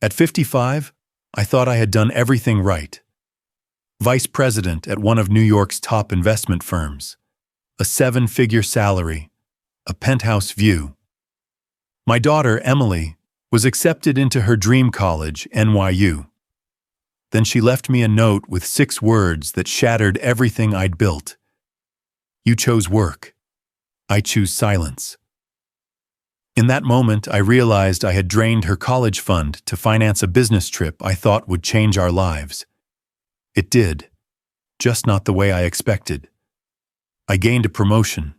At 55, I thought I had done everything right. Vice president at one of New York's top investment firms, a seven-figure salary, a penthouse view. My daughter, Emily, was accepted into her dream college, NYU. Then she left me a note with 6 words that shattered everything I'd built. You chose work. I choose silence. In that moment, I realized I had drained her college fund to finance a business trip I thought would change our lives. It did, just not the way I expected. I gained a promotion,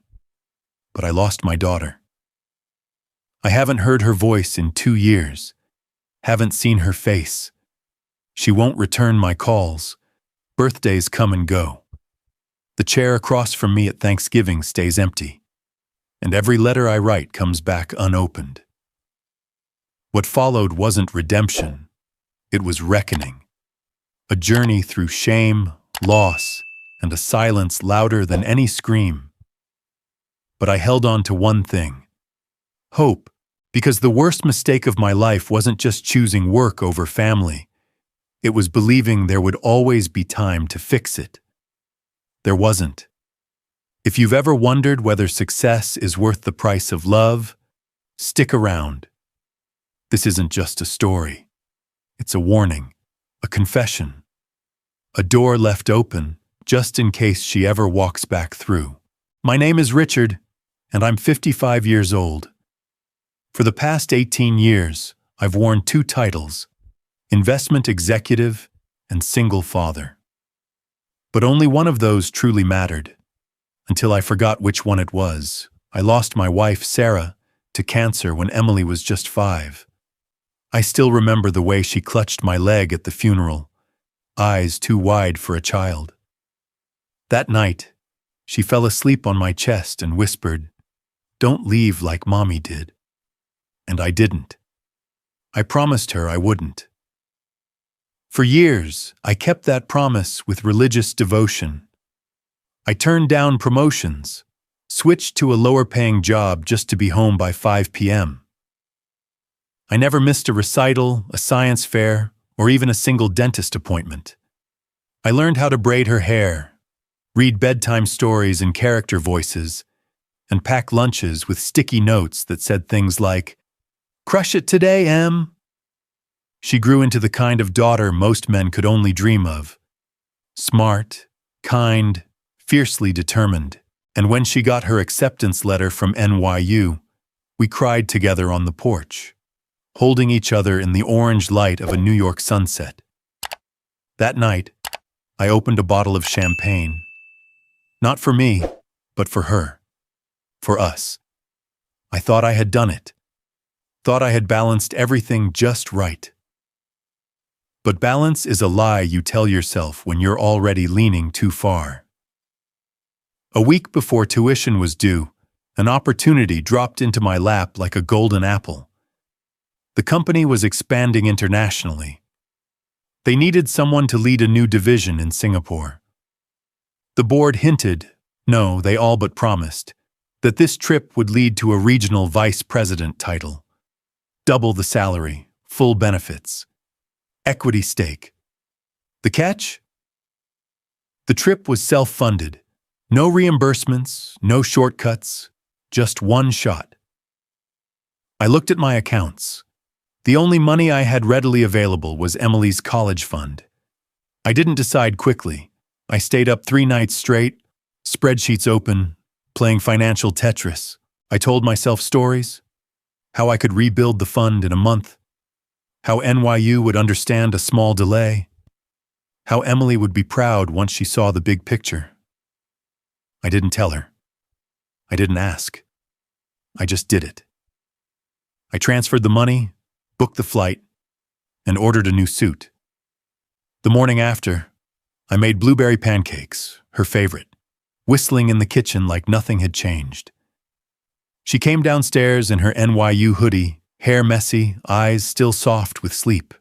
but I lost my daughter. I haven't heard her voice in 2 years, haven't seen her face. She won't return my calls. Birthdays come and go. The chair across from me at Thanksgiving stays empty, and every letter I write comes back unopened. What followed wasn't redemption, it was reckoning. A journey through shame, loss, and a silence louder than any scream. But I held on to one thing: hope, because the worst mistake of my life wasn't just choosing work over family. It was believing there would always be time to fix it. There wasn't. If you've ever wondered whether success is worth the price of love, stick around. This isn't just a story. It's a warning, a confession, a door left open just in case she ever walks back through. My name is Richard, and I'm 55 years old. For the past 18 years, I've worn 2 titles: investment executive and single father. But only one of those truly mattered. Until I forgot which one it was. I lost my wife, Sarah, to cancer when Emily was just 5. I still remember the way she clutched my leg at the funeral, eyes too wide for a child. That night, she fell asleep on my chest and whispered, "Don't leave like Mommy did." And I didn't. I promised her I wouldn't. For years, I kept that promise with religious devotion. I turned down promotions, switched to a lower-paying job just to be home by 5 p.m. I never missed a recital, a science fair, or even a single dentist appointment. I learned how to braid her hair, read bedtime stories in character voices, and pack lunches with sticky notes that said things like, "Crush it today, Em." She grew into the kind of daughter most men could only dream of. Smart, kind, fiercely determined, and when she got her acceptance letter from NYU, we cried together on the porch, holding each other in the orange light of a New York sunset. That night, I opened a bottle of champagne. Not for me, but for her. For us. I thought I had done it. Thought I had balanced everything just right. But balance is a lie you tell yourself when you're already leaning too far. A week before tuition was due, an opportunity dropped into my lap like a golden apple. The company was expanding internationally. They needed someone to lead a new division in Singapore. The board hinted, no, they all but promised, that this trip would lead to a regional vice president title. Double the salary, full benefits, equity stake. The catch? The trip was self-funded. No reimbursements, no shortcuts, just one shot. I looked at my accounts. The only money I had readily available was Emily's college fund. I didn't decide quickly. I stayed up 3 nights straight, spreadsheets open, playing financial Tetris. I told myself stories, how I could rebuild the fund in a month, how NYU would understand a small delay, how Emily would be proud once she saw the big picture. I didn't tell her. I didn't ask. I just did it. I transferred the money, booked the flight, and ordered a new suit. The morning after, I made blueberry pancakes, her favorite, whistling in the kitchen like nothing had changed. She came downstairs in her NYU hoodie, hair messy, eyes still soft with sleep.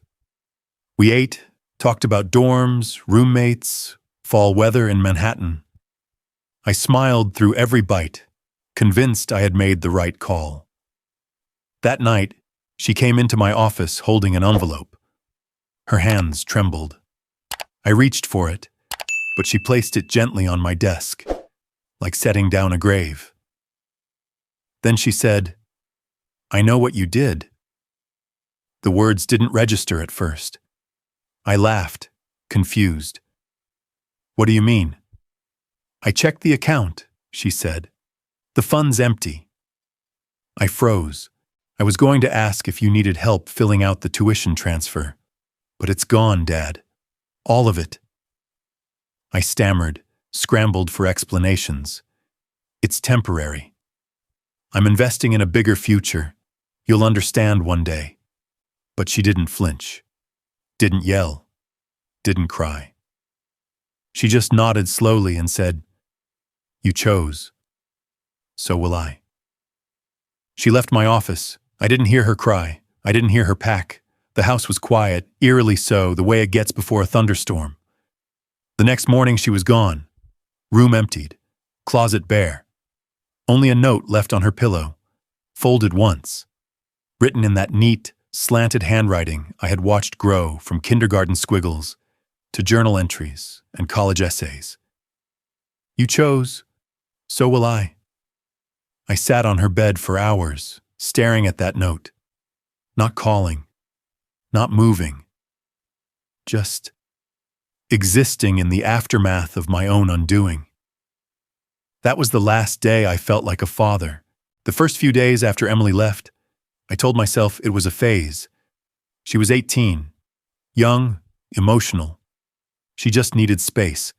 We ate, talked about dorms, roommates, fall weather in Manhattan. I smiled through every bite, convinced I had made the right call. That night, She came into my office holding an envelope. Her hands trembled. I reached for it, but she placed it gently on my desk, like setting down a grave. Then she said, "I know what you did." The words didn't register at first. I laughed, confused. "What do you mean?" "I checked the account," she said. "The fund's empty." I froze. I was going to ask if you needed help filling out the tuition transfer. "But it's gone, Dad. All of it." I stammered, scrambled for explanations. "It's temporary. I'm investing in a bigger future. You'll understand one day." But she didn't flinch, didn't yell, didn't cry. She just nodded slowly and said, "You chose. So will I." She left my office. I didn't hear her cry. I didn't hear her pack. The house was quiet, eerily so, the way it gets before a thunderstorm. The next morning she was gone. Room emptied. Closet bare. Only a note left on her pillow, folded once, written in that neat, slanted handwriting I had watched grow from kindergarten squiggles to journal entries and college essays. "You chose, so will I." I sat on her bed for hours, staring at that note, not calling, not moving, just existing in the aftermath of my own undoing. That was the last day I felt like a father. The first few days after Emily left, I told myself it was a phase. She was 18, young, emotional. She just needed space.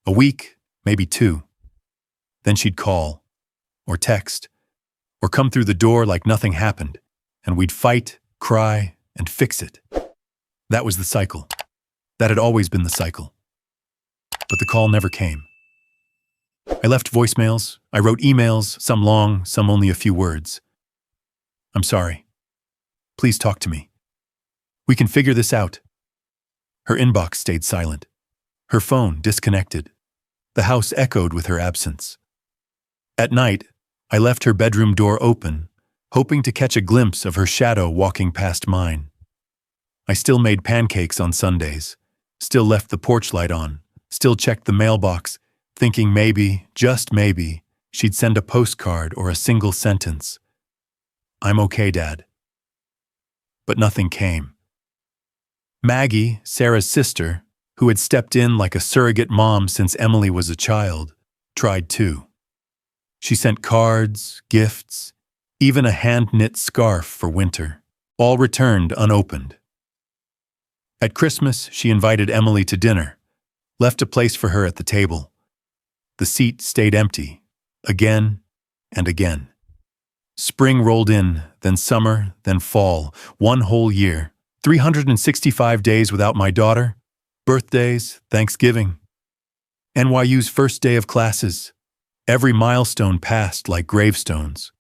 A week, maybe 2. Then she'd call, or text, or come through the door like nothing happened, and we'd fight, cry, and fix it. That was the cycle. That had always been the cycle. But the call never came. I left voicemails, I wrote emails, some long, some only a few words. "I'm sorry. Please talk to me. We can figure this out." Her inbox stayed silent. Her phone disconnected. The house echoed with her absence. At night, I left her bedroom door open, hoping to catch a glimpse of her shadow walking past mine. I still made pancakes on Sundays, still left the porch light on, still checked the mailbox, thinking maybe, just maybe, she'd send a postcard or a single sentence. "I'm okay, Dad." But nothing came. Maggie, Sarah's sister, who had stepped in like a surrogate mom since Emily was a child, tried too. She sent cards, gifts, even a hand-knit scarf for winter, all returned unopened. At Christmas, she invited Emily to dinner, left a place for her at the table. The seat stayed empty, again and again. Spring rolled in, then summer, then fall, one whole year, 365 days without my daughter, birthdays, Thanksgiving. NYU's first day of classes, every milestone passed like gravestones.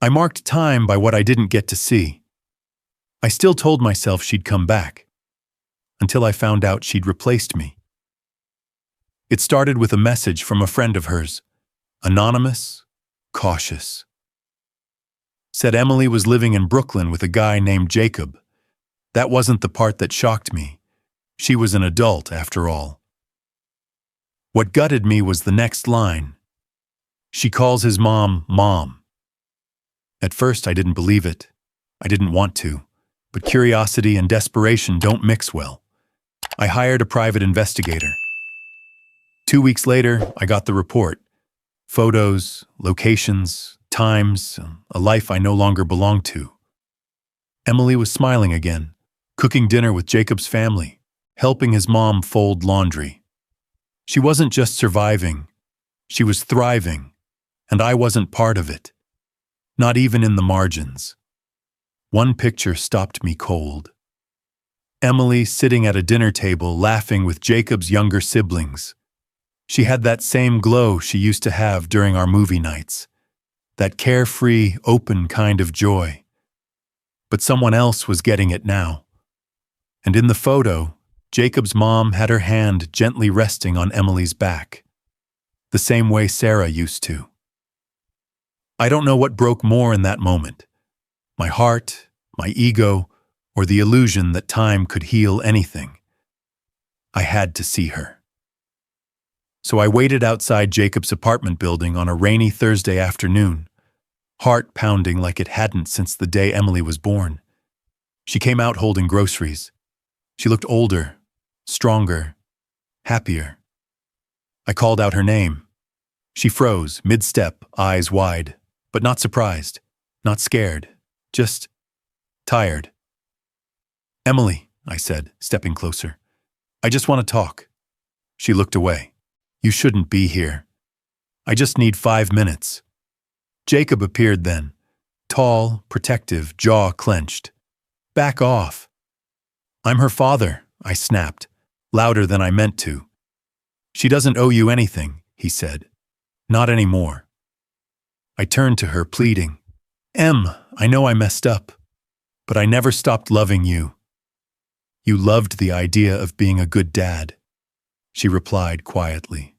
I marked time by what I didn't get to see. I still told myself she'd come back, until I found out she'd replaced me. It started with a message from a friend of hers, anonymous, cautious. Said Emily was living in Brooklyn with a guy named Jacob. That wasn't the part that shocked me. She was an adult, after all. What gutted me was the next line. She calls his mom, Mom. At first, I didn't believe it. I didn't want to. But curiosity and desperation don't mix well. I hired a private investigator. 2 weeks later, I got the report. Photos, locations, times, a life I no longer belonged to. Emily was smiling again, cooking dinner with Jacob's family, helping his mom fold laundry. She wasn't just surviving, she was thriving, and I wasn't part of it. Not even in the margins. One picture stopped me cold. Emily sitting at a dinner table laughing with Jacob's younger siblings. She had that same glow she used to have during our movie nights. That carefree, open kind of joy. But someone else was getting it now. And in the photo, Jacob's mom had her hand gently resting on Emily's back, the same way Sarah used to. I don't know what broke more in that moment, My heart, my ego, or the illusion that time could heal anything. I had to see her. So I waited outside Jacob's apartment building on a rainy Thursday afternoon, heart pounding like it hadn't since the day Emily was born. She came out holding groceries. She looked older, stronger, happier. I called out her name. She froze, mid-step, eyes wide, but not surprised, not scared, just tired. "Emily," I said, stepping closer. "I just want to talk." She looked away. "You shouldn't be here. I just need 5 minutes." Jacob appeared then, tall, protective, jaw clenched. "Back off." "I'm her father," I snapped, louder than I meant to. "She doesn't owe you anything," he said. "Not anymore." I turned to her, pleading. "Em, I know I messed up, but I never stopped loving you." "You loved the idea of being a good dad," she replied quietly.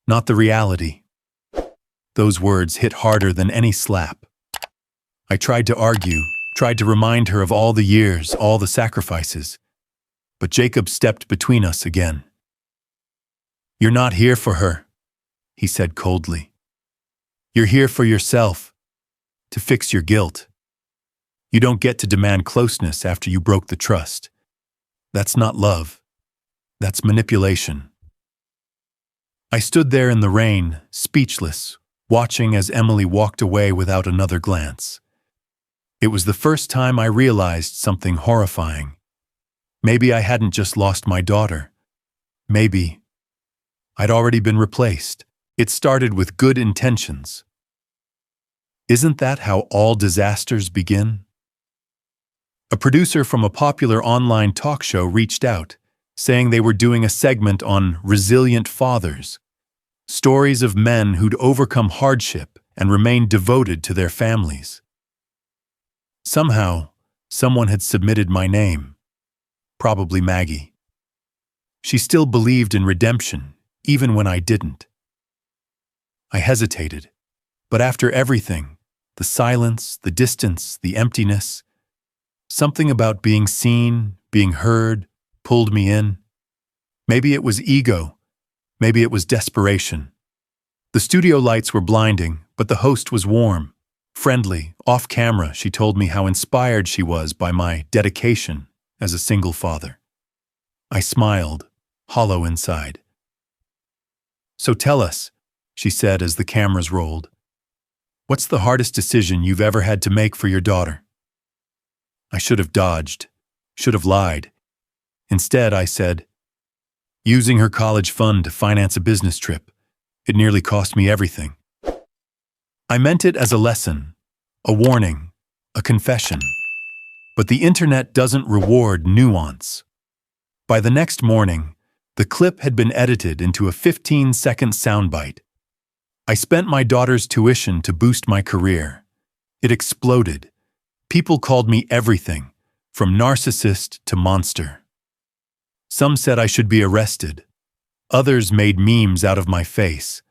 "Not the reality." Those words hit harder than any slap. I tried to argue, tried to remind her of all the years, all the sacrifices. But Jacob stepped between us again. "You're not here for her," he said coldly. "You're here for yourself, to fix your guilt. You don't get to demand closeness after you broke the trust. That's not love. That's manipulation." I stood there in the rain, speechless, watching as Emily walked away without another glance. It was the first time I realized something horrifying. Maybe I hadn't just lost my daughter. Maybe I'd already been replaced. It started with good intentions. Isn't that how all disasters begin? A producer from a popular online talk show reached out, saying they were doing a segment on resilient fathers, stories of men who'd overcome hardship and remained devoted to their families. Somehow, someone had submitted my name, probably Maggie. She still believed in redemption, even when I didn't. I hesitated, but after everything, the silence, the distance, the emptiness, something about being seen, being heard, pulled me in. Maybe it was ego, maybe it was desperation. The studio lights were blinding, but the host was warm, friendly. Off camera, she told me how inspired she was by my dedication as a single father. I smiled, hollow inside. "So tell us," she said as the cameras rolled, "what's the hardest decision you've ever had to make for your daughter?" I should have dodged, should have lied. Instead, I said, "Using her college fund to finance a business trip. It nearly cost me everything." I meant it as a lesson, a warning, a confession. But the internet doesn't reward nuance. By the next morning, the clip had been edited into a 15-second soundbite. I spent my daughter's tuition to boost my career. It exploded. People called me everything, from narcissist to monster. Some said I should be arrested. Others made memes out of my face.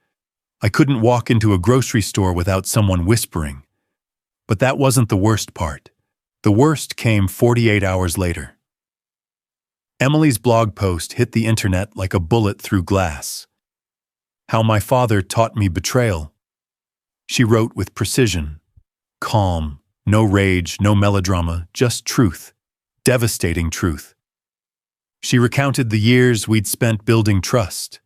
I couldn't walk into a grocery store without someone whispering. But that wasn't the worst part. The worst came 48 hours later. Emily's blog post hit the internet like a bullet through glass. How my father taught me betrayal. She wrote with precision, calm, no rage, no melodrama, just truth, devastating truth. She recounted the years we'd spent building trust,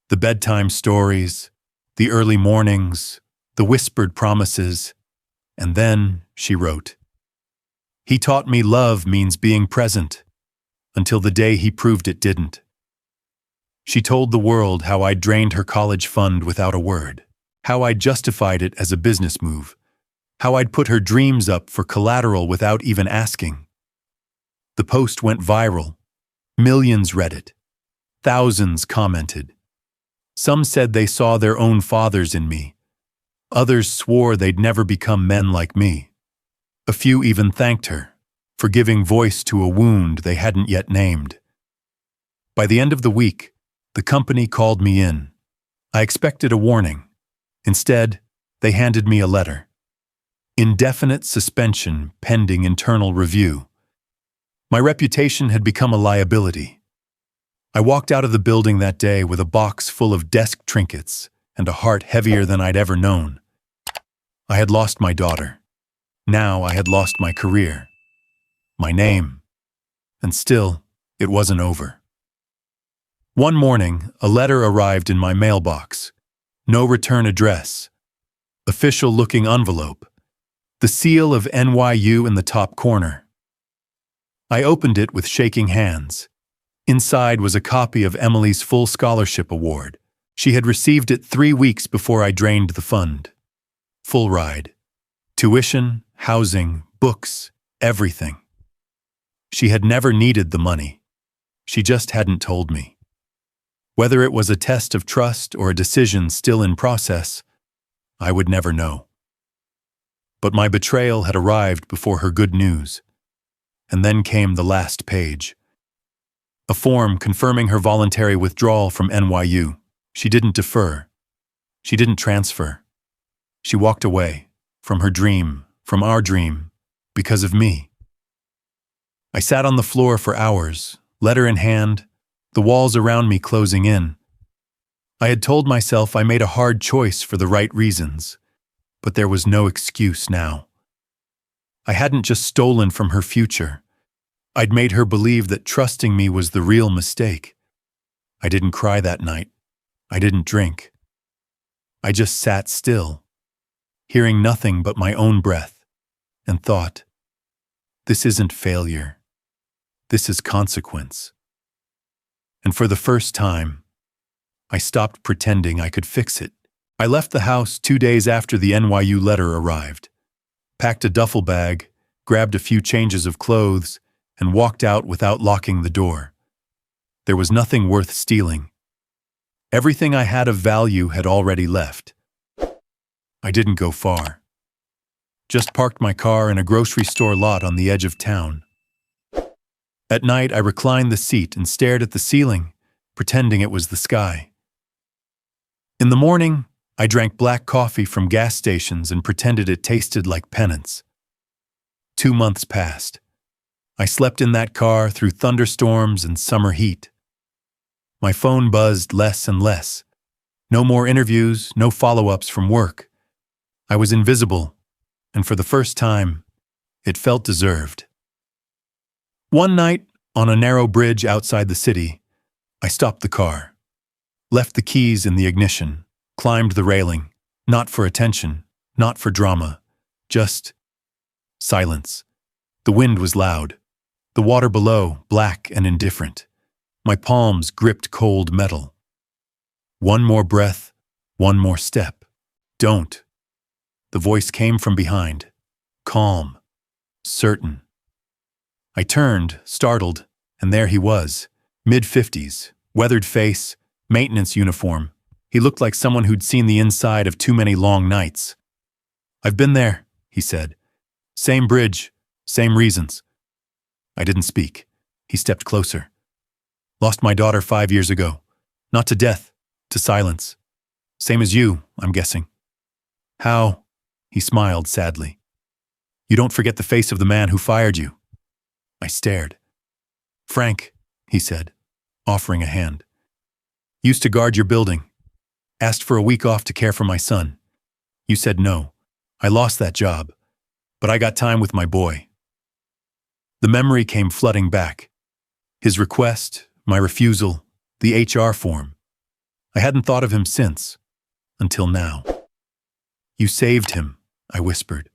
the bedtime stories, the early mornings, the whispered promises, and then, she wrote, "He taught me love means being present, until the day he proved it didn't." She told the world how I'd drained her college fund without a word, how I'd justified it as a business move, how I'd put her dreams up for collateral without even asking. The post went viral. Millions read it. Thousands commented. Some said they saw their own fathers in me. Others swore they'd never become men like me. A few even thanked her for giving voice to a wound they hadn't yet named. By the end of the week, the company called me in. I expected a warning. Instead, they handed me a letter. Indefinite suspension pending internal review. My reputation had become a liability. I walked out of the building that day with a box full of desk trinkets and a heart heavier than I'd ever known. I had lost my daughter. Now I had lost my career, my name, and still, it wasn't over. One morning, a letter arrived in my mailbox. No return address. Official-looking envelope. The seal of NYU in the top corner. I opened it with shaking hands. Inside was a copy of Emily's full scholarship award. She had received it 3 weeks before I drained the fund. Full ride. Tuition, housing, books, everything. She had never needed the money. She just hadn't told me. Whether it was a test of trust or a decision still in process, I would never know. But my betrayal had arrived before her good news. And then came the last page. A form confirming her voluntary withdrawal from NYU. She didn't defer. She didn't transfer. She walked away, from her dream, from our dream, because of me. I sat on the floor for hours, letter in hand, the walls around me closing in. I had told myself I made a hard choice for the right reasons, but there was no excuse now. I hadn't just stolen from her future. I'd made her believe that trusting me was the real mistake. I didn't cry that night. I didn't drink. I just sat still, hearing nothing but my own breath, and thought, this isn't failure. This is consequence. And for the first time, I stopped pretending I could fix it. I left the house 2 days after the NYU letter arrived, packed a duffel bag, grabbed a few changes of clothes, and walked out without locking the door. There was nothing worth stealing. Everything I had of value had already left. I didn't go far. Just parked my car in a grocery store lot on the edge of town. At night, I reclined the seat and stared at the ceiling, pretending it was the sky. In the morning, I drank black coffee from gas stations and pretended it tasted like penance. 2 months passed. I slept in that car through thunderstorms and summer heat. My phone buzzed less and less. No more interviews, no follow-ups from work. I was invisible, and for the first time, it felt deserved. One night, on a narrow bridge outside the city, I stopped the car, left the keys in the ignition, climbed the railing, not for attention, not for drama, just silence. The wind was loud. The water below, black and indifferent. My palms gripped cold metal. One more breath, one more step. Don't. The voice came from behind, calm, certain. I turned, startled, and there he was, mid-50s, weathered face, maintenance uniform. He looked like someone who'd seen the inside of too many long nights. "I've been there," he said. "Same bridge, same reasons." I didn't speak. He stepped closer. "Lost my daughter 5 years ago. Not to death, to silence. Same as you, I'm guessing." "How?" He smiled sadly. "You don't forget the face of the man who fired you." I stared. "Frank," he said, offering a hand. "Used to guard your building. Asked for a week off to care for my son. You said no. I lost that job. But I got time with my boy." The memory came flooding back. His request, my refusal, the HR form. I hadn't thought of him since, until now. "You saved him," I whispered.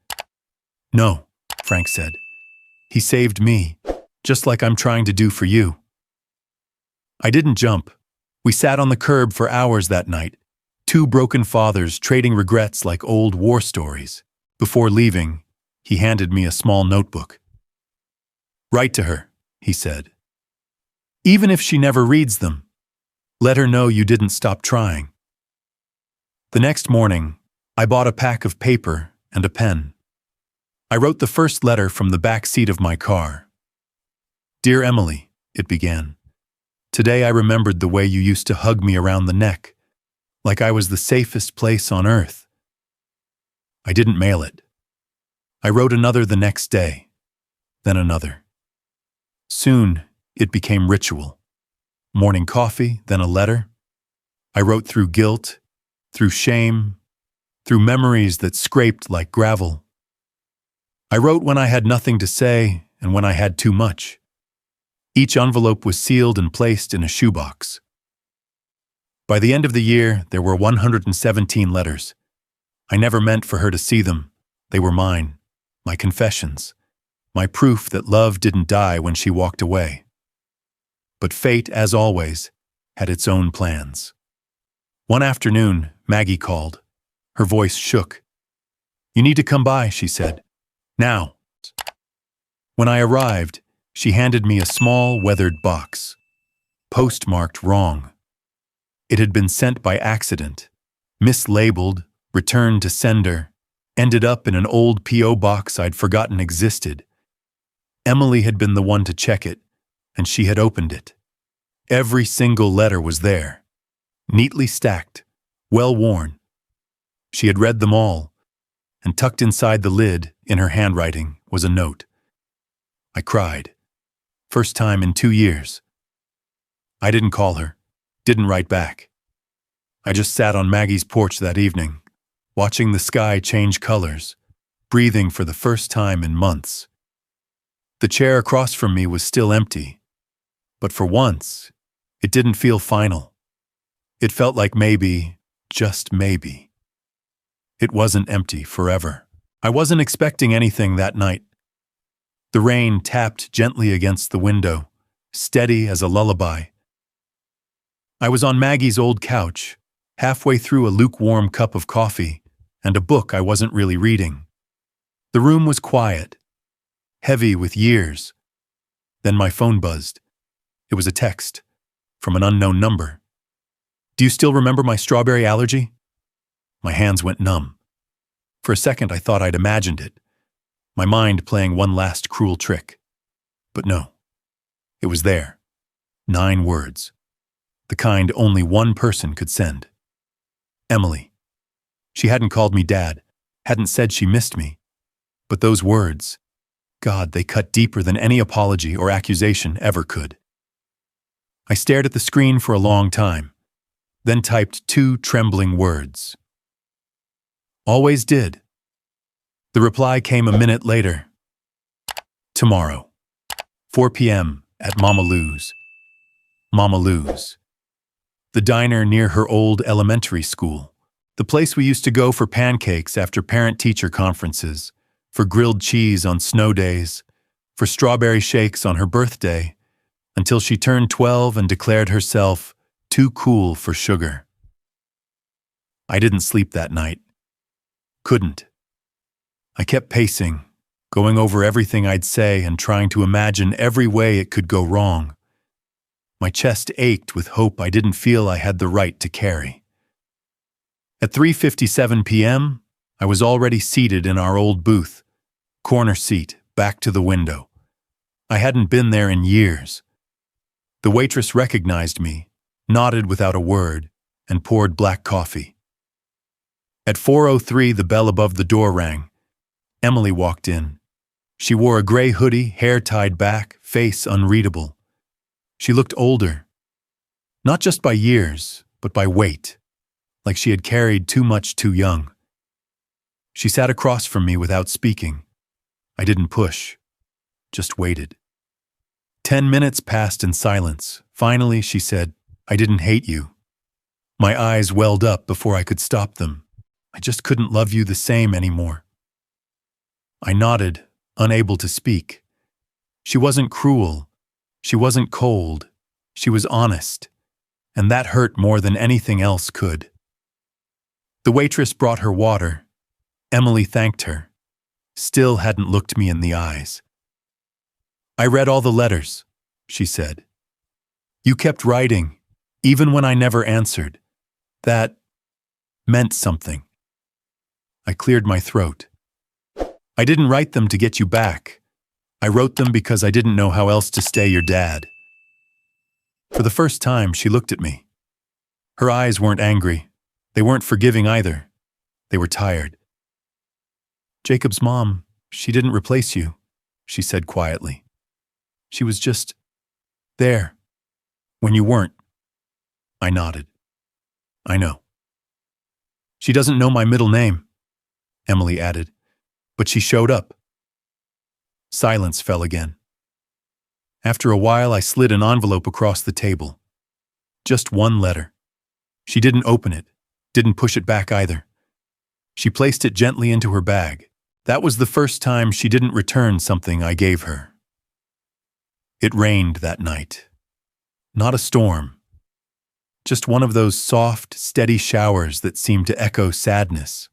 "No," Frank said. "He saved me, just like I'm trying to do for you." I didn't jump. We sat on the curb for hours that night, 2 broken fathers trading regrets like old war stories. Before leaving, he handed me a small notebook. "Write to her," he said. "Even if she never reads them, let her know you didn't stop trying." The next morning, I bought a pack of paper and a pen. I wrote the first letter from the back seat of my car. "Dear Emily," it began. "Today I remembered the way you used to hug me around the neck, like I was the safest place on earth." I didn't mail it. I wrote another the next day, then another. Soon, it became ritual. Morning coffee, then a letter. I wrote through guilt, through shame, through memories that scraped like gravel. I wrote when I had nothing to say and when I had too much. Each envelope was sealed and placed in a shoebox. By the end of the year, there were 117 letters. I never meant for her to see them. They were mine, my confessions, my proof that love didn't die when she walked away. But fate, as always, had its own plans. One afternoon, Maggie called. Her voice shook. "You need to come by," she said. "Now." When I arrived, she handed me a small, weathered box, postmarked wrong. It had been sent by accident, mislabeled, returned to sender, ended up in an old P.O. box I'd forgotten existed. Emily had been the one to check it, and she had opened it. Every single letter was there, neatly stacked, well-worn. She had read them all, and tucked inside the lid, in her handwriting, was a note. I cried. First time in 2 years. I didn't call her, didn't write back. I just sat on Maggie's porch that evening, watching the sky change colors, breathing for the first time in months. The chair across from me was still empty, but for once, it didn't feel final. It felt like maybe, just maybe. It wasn't empty forever. I wasn't expecting anything that night. The rain tapped gently against the window, steady as a lullaby. I was on Maggie's old couch, halfway through a lukewarm cup of coffee and a book I wasn't really reading. The room was quiet, heavy with years. Then my phone buzzed. It was a text from an unknown number. "Do you still remember my strawberry allergy?" My hands went numb. For a second, I thought I'd imagined it, my mind playing one last cruel trick. But no, it was there. 9 words. The kind only one person could send. Emily. She hadn't called me Dad, hadn't said she missed me. But those words, God, they cut deeper than any apology or accusation ever could. I stared at the screen for a long time, then typed 2 trembling words. Always did. The reply came a minute later. Tomorrow, 4 p.m. at Mama Lou's. Mama Lou's. The diner near her old elementary school. The place we used to go for pancakes after parent-teacher conferences, for grilled cheese on snow days, for strawberry shakes on her birthday, until she turned 12 and declared herself too cool for sugar. I didn't sleep that night. Couldn't. I kept pacing, going over everything I'd say and trying to imagine every way it could go wrong. My chest ached with hope I didn't feel I had the right to carry. At 3:57 p.m., I was already seated in our old booth, corner seat, back to the window. I hadn't been there in years. The waitress recognized me, nodded without a word, and poured black coffee. At 4:03, the bell above the door rang. Emily walked in. She wore a gray hoodie, hair tied back, face unreadable. She looked older. Not just by years, but by weight, like she had carried too much too young. She sat across from me without speaking. I didn't push, just waited. 10 minutes passed in silence. Finally, she said, "I didn't hate you." My eyes welled up before I could stop them. I just couldn't love you the same anymore. I nodded, unable to speak. She wasn't cruel. She wasn't cold. She was honest. And that hurt more than anything else could. The waitress brought her water. Emily thanked her. Still hadn't looked me in the eyes. "I read all the letters," she said. "You kept writing, even when I never answered. That meant something." I cleared my throat. "I didn't write them to get you back. I wrote them because I didn't know how else to stay your dad." For the first time, she looked at me. Her eyes weren't angry. They weren't forgiving either. They were tired. "Jacob's mom She didn't replace you, she said quietly. She was just there when you weren't. I nodded. I know. She doesn't know my middle name, Emily added, but she showed up. Silence fell again. After a while, I slid an envelope across the table. Just one letter. She didn't open it, didn't push it back either. She placed it gently into her bag. That was the first time she didn't return something I gave her. It rained that night. Not a storm. Just one of those soft, steady showers that seemed to echo sadness.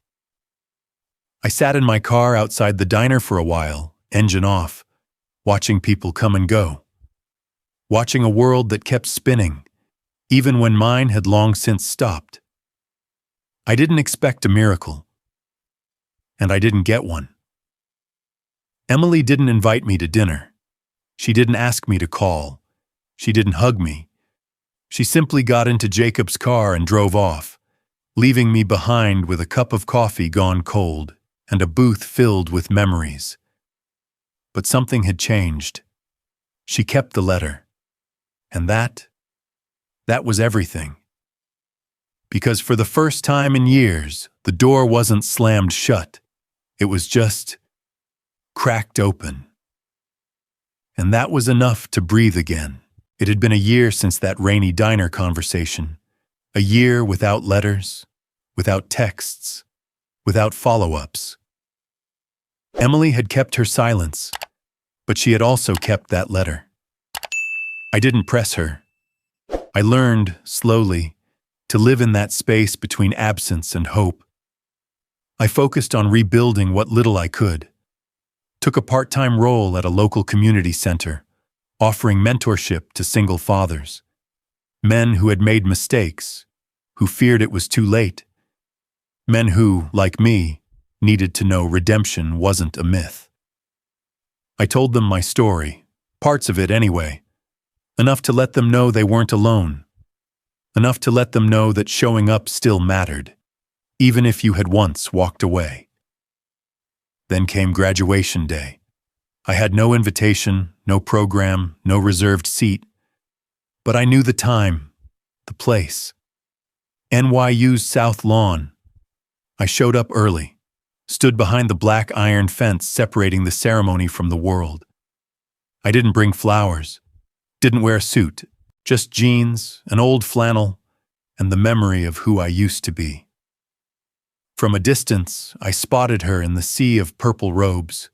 I sat in my car outside the diner for a while, engine off, watching people come and go. Watching a world that kept spinning, even when mine had long since stopped. I didn't expect a miracle. And I didn't get one. Emily didn't invite me to dinner. She didn't ask me to call. She didn't hug me. She simply got into Jacob's car and drove off, leaving me behind with a cup of coffee gone cold and a booth filled with memories. But something had changed. She kept the letter. And that was everything. Because for the first time in years, the door wasn't slammed shut. It was just cracked open. And that was enough to breathe again. It had been a year since that rainy diner conversation. A year without letters, without texts, without follow-ups. Emily had kept her silence, but she had also kept that letter. I didn't press her. I learned, slowly, to live in that space between absence and hope. I focused on rebuilding what little I could. Took a part-time role at a local community center, offering mentorship to single fathers. Men who had made mistakes, who feared it was too late. Men who, like me, needed to know redemption wasn't a myth. I told them my story, parts of it anyway. Enough to let them know they weren't alone. Enough to let them know that showing up still mattered, even if you had once walked away. Then came graduation day. I had no invitation, no program, no reserved seat. But I knew the time, the place. NYU's South Lawn. I showed up early, stood behind the black iron fence separating the ceremony from the world. I didn't bring flowers. Didn't wear a suit, just jeans, an old flannel, and the memory of who I used to be. From a distance, I spotted her in the sea of purple robes.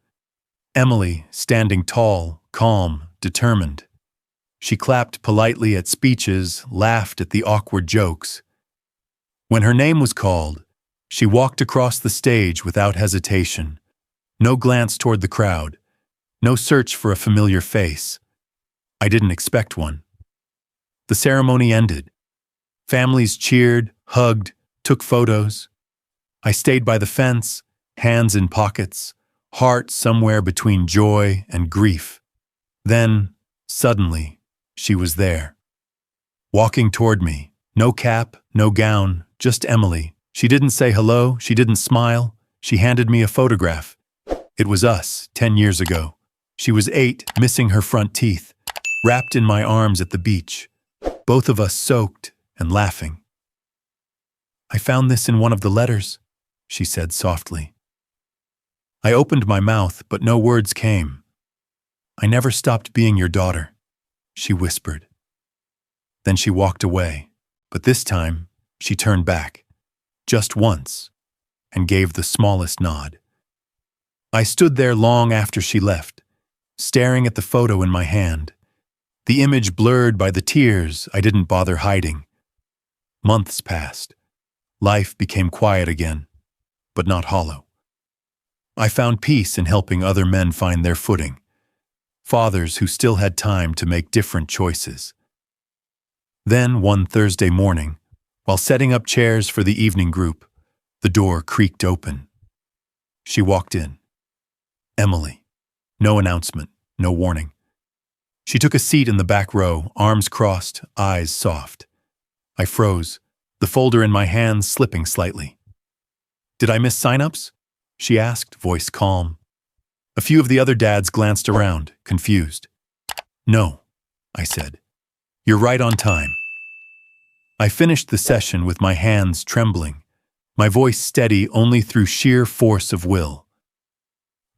Emily, standing tall, calm, determined. She clapped politely at speeches, laughed at the awkward jokes. When her name was called, she walked across the stage without hesitation. No glance toward the crowd, no search for a familiar face. I didn't expect one. The ceremony ended. Families cheered, hugged, took photos. I stayed by the fence, hands in pockets, heart somewhere between joy and grief. Then, suddenly, she was there. Walking toward me, no cap, no gown, just Emily. She didn't say hello, she didn't smile. She handed me a photograph. It was us, 10 years ago. She was 8, missing her front teeth. Wrapped in my arms at the beach, both of us soaked and laughing. I found this in one of the letters, she said softly. I opened my mouth, but no words came. I never stopped being your daughter, she whispered. Then she walked away, but this time she turned back, just once, and gave the smallest nod. I stood there long after she left, staring at the photo in my hand. The image blurred by the tears I didn't bother hiding. Months passed. Life became quiet again, but not hollow. I found peace in helping other men find their footing. Fathers who still had time to make different choices. Then, one Thursday morning, while setting up chairs for the evening group, the door creaked open. She walked in. Emily. No announcement, no warning. She took a seat in the back row, arms crossed, eyes soft. I froze, the folder in my hands slipping slightly. "Did I miss sign-ups?" she asked, voice calm. A few of the other dads glanced around, confused. "No," I said. "You're right on time." I finished the session with my hands trembling, my voice steady only through sheer force of will.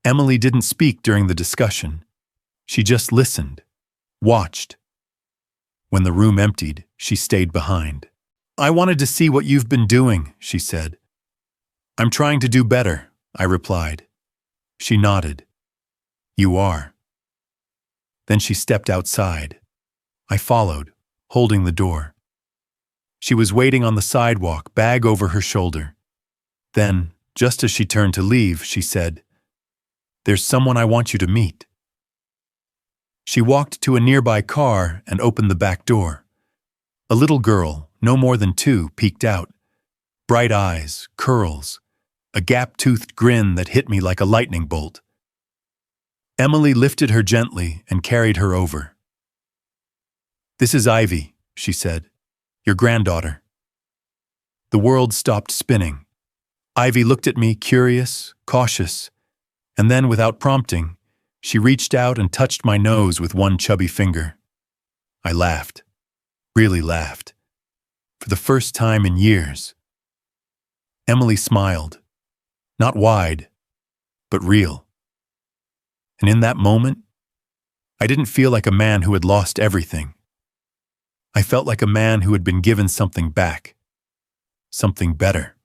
Emily didn't speak during the discussion. She just listened, watched. When the room emptied, she stayed behind. "I wanted to see what you've been doing," she said. "I'm trying to do better," I replied. She nodded. "You are." Then she stepped outside. I followed, holding the door. She was waiting on the sidewalk, bag over her shoulder. Then, just as she turned to leave, she said, "There's someone I want you to meet." She walked to a nearby car and opened the back door. A little girl, no more than 2, peeked out. Bright eyes, curls, a gap-toothed grin that hit me like a lightning bolt. Emily lifted her gently and carried her over. "This is Ivy," she said, "your granddaughter." The world stopped spinning. Ivy looked at me, curious, cautious, and then, without prompting, she reached out and touched my nose with one chubby finger. I laughed, really laughed, for the first time in years. Emily smiled, not wide, but real. And in that moment, I didn't feel like a man who had lost everything. I felt like a man who had been given something back, something better.